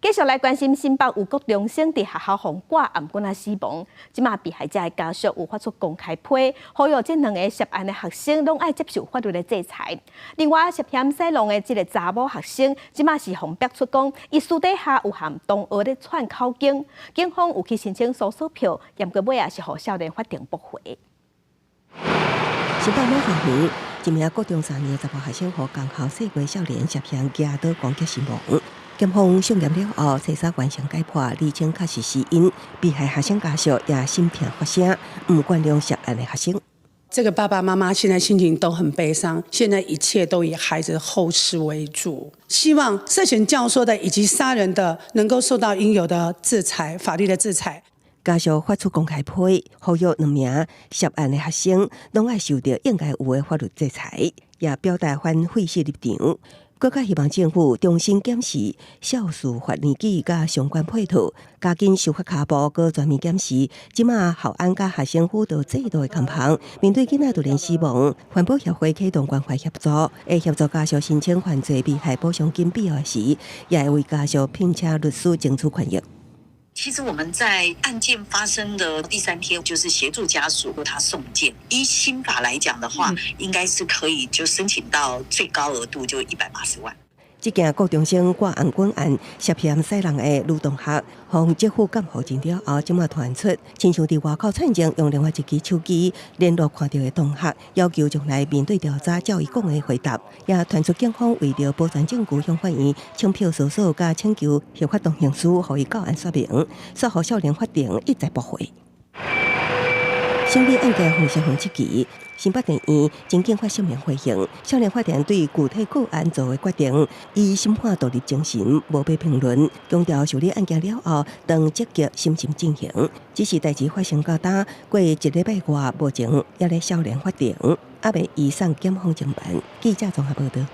继续来关心新北有国中生伫学校被挂颔棍仔死亡，即马被害者的家属有发出公开批，呼吁这2个涉案的学生拢爱接受法律的制裁。另外，涉嫌洗脑的这个查某学生，即马是红标出讲，伊私底下有含同学咧串口径，警方有去申请搜索票，验过尾也是互少年法庭驳回。新北某学园，一名国中3年查甫学生和共校4岁少年涉嫌家刀攻击死亡。检方上验了后，彻查完成解剖，厘清确实死因。被害学生家属也心痛发声，不原谅涉案的学生。这个爸爸妈妈现在心情都很悲伤，现在一切都以孩子的后事为主。希望涉嫌教唆的以及杀人的能够受到应有的制裁，法律的制裁。家属发出公开批，呼吁2名涉案的学生拢爱受到应该有的法律制裁，也表达反废弃立场。更加希望政府重新检视少数法年纪甲相关配套，加紧司法脚步，搁全面检视即马校安甲学生辅导制度的空棚。面对囡仔突然死亡，环保协会启动关怀协助，会协助家属申请犯罪被害补偿金必要时，也会为家属聘请律师争取权益。其实我们在案件发生的第3天，就是协助家属他送件。依新法来讲的话，应该是可以就申请到最高额度就180万。这件国中生挂颔棍案涉嫌杀人的女同学，向政府监护证了后，即马传出，亲像伫外口串证用另外一支手机联络看到的同学，要求将来面对调查照伊讲的回答，也传出警方为了保全证据，向法院请票搜索加请求合法动刑书，予伊到案说明，说予少年法庭一再驳回。审理案件红消防7期，新北地院经检法书面回应，少年法庭对具体个案做的决定，以审判独立精神，无被评论。强调受理案件了后，当积极心情进行。只是代志发生较大，过1礼拜外，目前也咧少年法庭，还未移送检方侦办。记者综合报道。